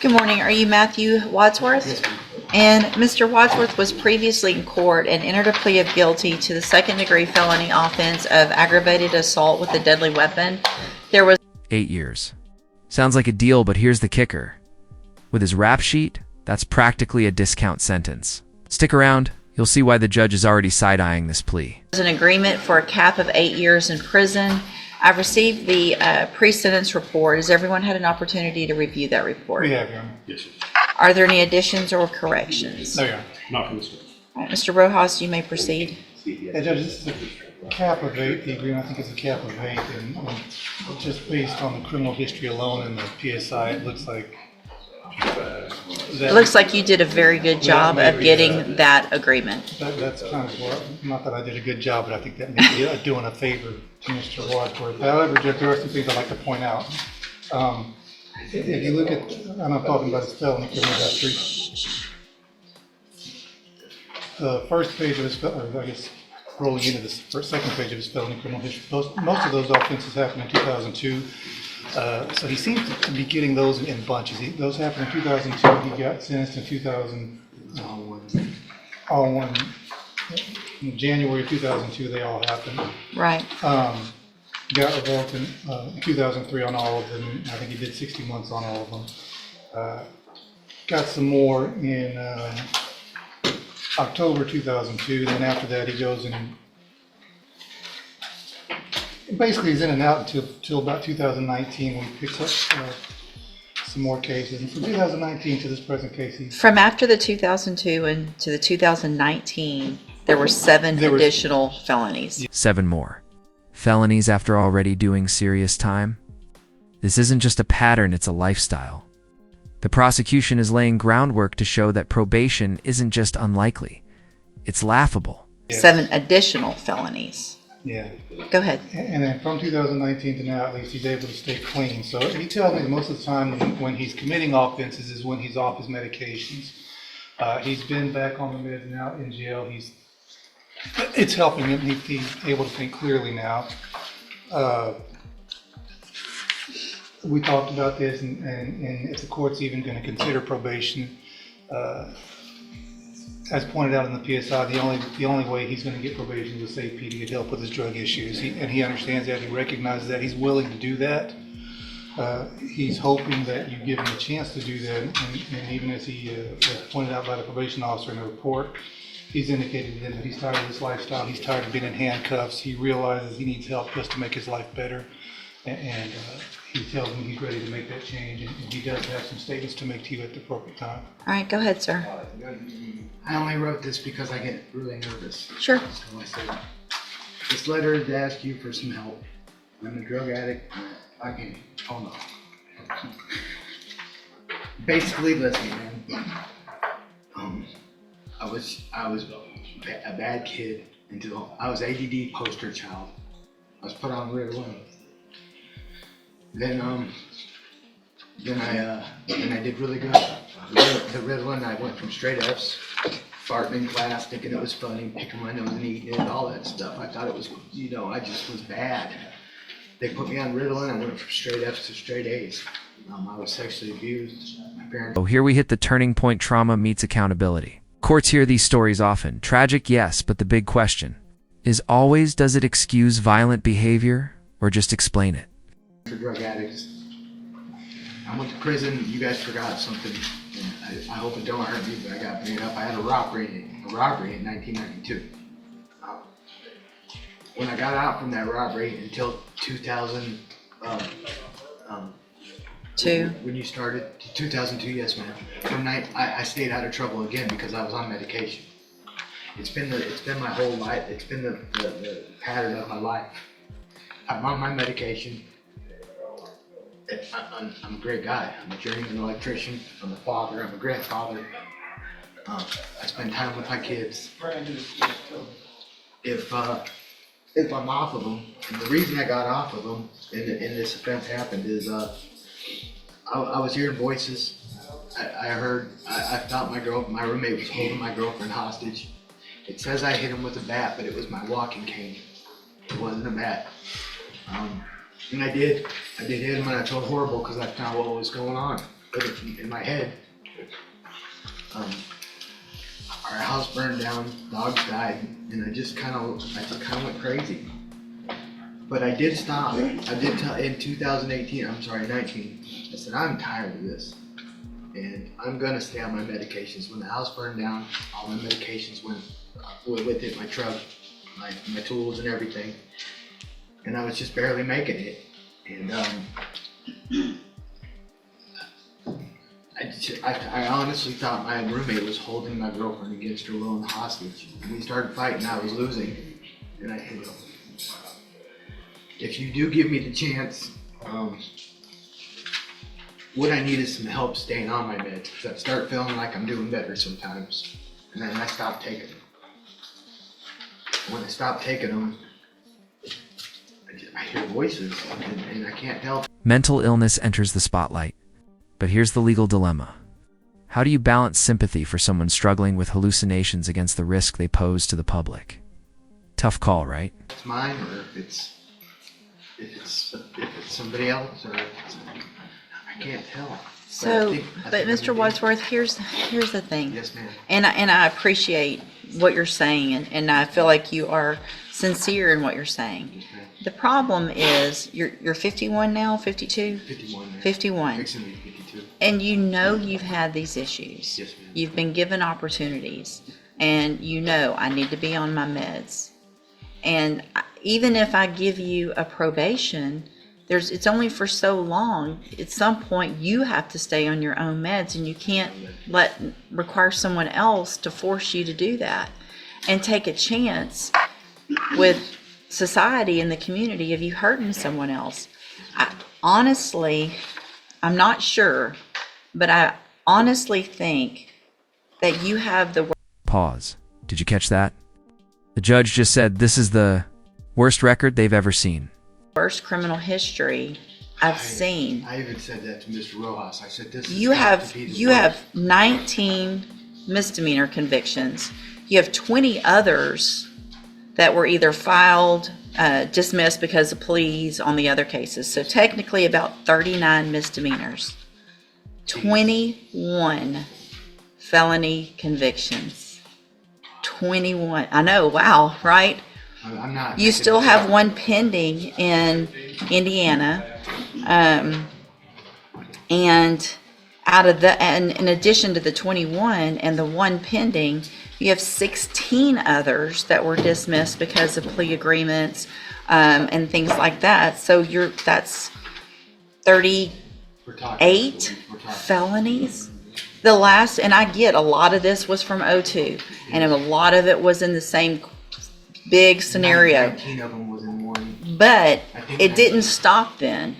Good morning. Are you Matthew Wadsworth? Yes, ma'am. And Mr. Wadsworth was previously in court and entered a plea of guilty to the second-degree felony offense of aggravated assault with a deadly weapon. There was 8 years. Sounds like a deal, but here's the kicker. With his rap sheet, that's practically a discount sentence. Stick around, you'll see why the judge is already side-eyeing this plea. an agreement for a cap of 8 years in prison. I've received the pre-sentence report. Has everyone had an opportunity to review that report? We have, Your Honor. Yes, sir. Are there any additions or corrections? No, Your Honor. Not from this one. All right, Mr. Rojas, you may proceed. Yeah, Judge, this is a cap of 8. The agreement, I think, is a cap of 8, and just based on the criminal history alone and the PSI, it looks like It looks like you did a very good job of getting that agreement. that's kind of what, not that I did a good job, but I think that may be doing a favor to Mr. Wadsworth. However, Judge, there are some things I'd like to point out. If you look at, and I'm talking about his felony criminal history, the first page of his, or I guess rolling into the second page of his felony criminal history, most of those offenses happened in 2002. So he seems to be getting those in bunches. Those happened in 2002. He got sentenced in 2000, all one. In January of 2002, they all happened. Right. Got revoked in 2003 on all of them. I think he did 60 months on all of them. Got some more in October 2002. Then after that, he goes and basically he's in and out until about 2019 when he picks up some more cases. And from 2019 to this present case, From after the 2002 and to the 2019, there were seven additional felonies. 7 more. Felonies after already doing serious time? This isn't just a pattern, it's a lifestyle. The prosecution is laying groundwork to show that probation isn't just unlikely, it's laughable. 7 additional felonies. yeah. Go ahead. And then from 2019 to now, at least, he's able to stay clean. So he tells me that most of the time when he's committing offenses is when he's off his medications. He's been back on the meds now in jail. It's helping him. He's able to think clearly now. We talked about this, and if the court's even going to consider probation, as pointed out in the PSI, the only way he's going to get probation is with safe PD to help with his drug issues. He understands that. He recognizes that. He's willing to do that. He's hoping that you give him a chance to do that. And even as he was pointed out by the probation officer in the report, he's indicated to them that he's tired of this lifestyle. He's tired of being in handcuffs. He realizes he needs help just to make his life better. And he tells me he's ready to make that change. And he does have some statements to make to you at the appropriate time. All right, go ahead, sir. I only wrote this because I get really nervous. Sure. So I said, this letter is to ask you for some help. I'm a drug addict. I can, hold on. Basically, listen, man. I was a bad kid until I was ADD poster child. I was put on Ritalin. Then I did really good. The Ritalin, I went from straight F's, farting in class, thinking it was funny, picking my nose and eating it, all that stuff. I thought it was, I just was bad. They put me on Ritalin, I went from straight F's to straight A's. I was sexually abused. My parents. Oh, here we hit the turning point. Trauma meets accountability. Courts hear these stories often. Tragic, yes, but the big question is always, does it excuse violent behavior or just explain it? For drug addicts. I went to prison. You guys forgot something. And I hope it don't hurt me, but I got made up. I had a robbery in 1992. When I got out from that robbery until 2000, when you started 2002, yes, ma'am. From I stayed out of trouble again because I was on medication. It's been my whole life. It's been the pattern of my life. I'm on my medication. I'm a great guy. I'm a journeyman electrician. I'm a father. I'm a grandfather. I spend time with my kids. If I'm off of them, and the reason I got off of them and this offense happened is I was hearing voices. I thought my roommate was holding my girlfriend hostage. It says I hit him with a bat, but it was my walking cane. It wasn't a bat. And I did hit him, and I felt horrible because I found what was going on. But in my head, our house burned down, dogs died, and I just kind of went crazy. But I did stop. I did tell in 2018. I'm sorry, 19. I said I'm tired of this, and I'm gonna stay on my medications. When the house burned down, all my medications went with it. My truck, my tools, and everything. And I was just barely making it. And I honestly thought my roommate was holding my girlfriend against her will and hostage. We started fighting. I was losing, and I said, if you do give me the chance, what I need is some help staying on my meds. Because I start feeling like I'm doing better sometimes, and then I stop taking them. When I stop taking them, I hear voices, and I can't tell. Mental illness enters the spotlight. But here's the legal dilemma. How do you balance sympathy for someone struggling with hallucinations against the risk they pose to the public? Tough call, right? It's mine, or if it's somebody else, or I can't tell. So, but Mr. Wadsworth, here's the thing. Yes, ma'am. And I appreciate what you're saying, and I feel like you are sincere in what you're saying. Yes, ma'am. The problem is you're 51 now, 52? 51. Ma'am. 51. Fixing to be 52. And you know you've had these issues. Yes, ma'am. You've been given opportunities, and you know I need to be on my meds. And even if I give you a probation, it's only for so long. At some point, you have to stay on your own meds, and you can't require someone else to force you to do that and take a chance with society and the community of you hurting someone else. Honestly, I'm not sure, but I honestly think that you have the Pause. Did you catch that? The judge just said this is the worst record they've ever seen. worst criminal history I've seen. I even said that to Mr. Rojas. I said this. You have 19 misdemeanor convictions. You have 20 others that were either filed, dismissed because of pleas on the other cases. So technically about 39 misdemeanors. 21 felony convictions. 21. I know, wow, right? I'm not. You still have one pending in Indiana. And out of the, and in addition to the 21 and the one pending, you have 16 others that were dismissed because of plea agreements, and things like that. So that's 38 felonies. The last, and I get a lot of this was from '02, and a lot of it was in the same big scenario. 19 of them was in one. But it didn't stop then.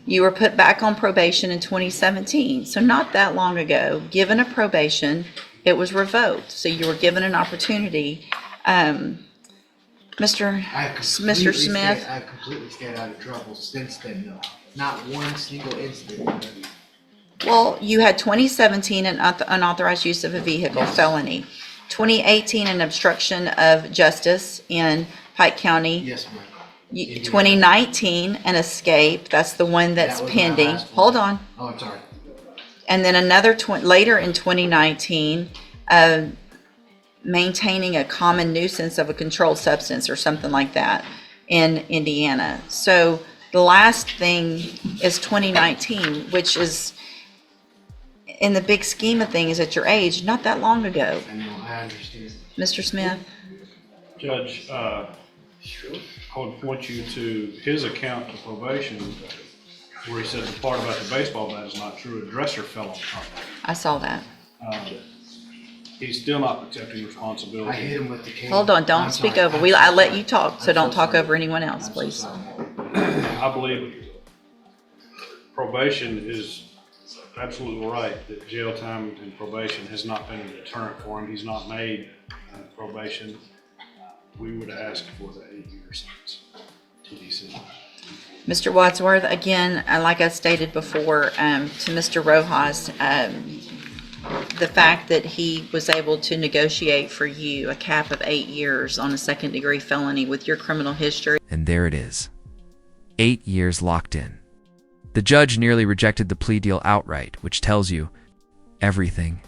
You were put back on probation in 2017, so not that long ago. Given a probation, it was revoked. So you were given an opportunity. Mr. Smith. I've completely stayed out of trouble since then, though. Not one single incident. Well, you had 2017 an unauthorized use of a vehicle, felony. 2018 an obstruction of justice in Pike County. Yes, ma'am. 2019 an escape. That's the one that's That was my pending. last one. Hold on. Oh, I'm sorry. And then another later in 2019, maintaining a common nuisance of a controlled substance or something like that in Indiana. So the last thing is 2019, which is, in the big scheme of things at your age, not that long ago. I know, I understand. Mr. Smith? Judge, I would point you to his account of probation where he said the part about the baseball bat is not true. A dresser fell on top of I saw that. it. He's still not accepting responsibility. I hit him with the cane. Hold on, don't I'm speak sorry. over. I'm so I let sorry. you talk, so I'm don't talk sorry. over anyone else, I'm so please. sorry. I believe probation is absolutely right that jail time and probation has not been a deterrent for him. He's not made probation. We would ask for the 8-year sentence to be sent. Mr. Wadsworth, again, like I stated before, to Mr. Rojas, the fact that he was able to negotiate for you a cap of 8 years on a second-degree felony with your criminal history. And there it is. 8 years locked in. The judge nearly rejected the plea deal outright, which tells you everything.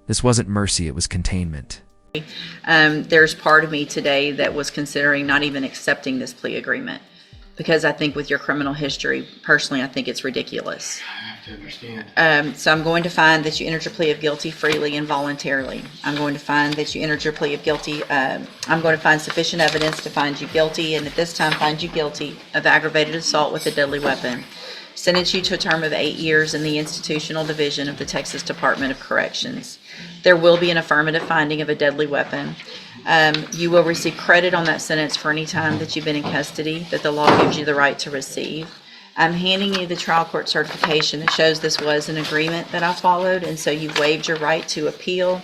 This wasn't mercy, it was containment. There's part of me today that was considering not even accepting this plea agreement because I think with your criminal history, personally, I think it's ridiculous. I have to understand. So I'm going to find that you entered your plea of guilty freely and voluntarily. I'm going to find that you entered your plea of guilty. I'm going to find sufficient evidence to find you guilty, and at this time find you guilty of aggravated assault with a deadly weapon. Sentence you to a term of 8 years in the institutional division of the Texas Department of Corrections. There will be an affirmative finding of a deadly weapon. You will receive credit on that sentence for any time that you've been in custody that the law gives you the right to receive. I'm handing you the trial court certification that shows this was an agreement that I followed, and so you've waived your right to appeal.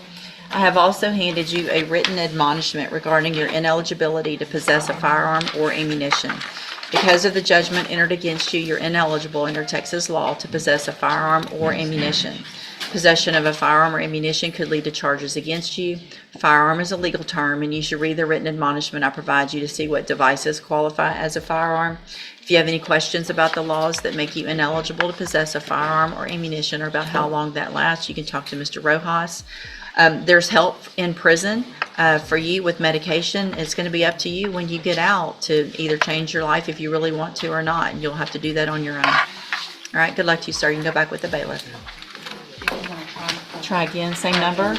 I have also handed you a written admonishment regarding your ineligibility to possess a firearm or ammunition. Because of the judgment entered against you, you're ineligible under Texas law to possess a firearm or ammunition. Possession of a firearm or ammunition could lead to charges against you. Firearm is a legal term, and you should read the written admonishment I provide you to see what devices qualify as a firearm. If you have any questions about the laws that make you ineligible to possess a firearm or ammunition or about how long that lasts, you can talk to Mr. Rojas. There's help in prison for you with medication. It's going to be up to you when you get out to either change your life if you really want to or not, and you'll have to do that on your own. All right, good luck to you, sir. You can go back with the bailiff. Try again, same number.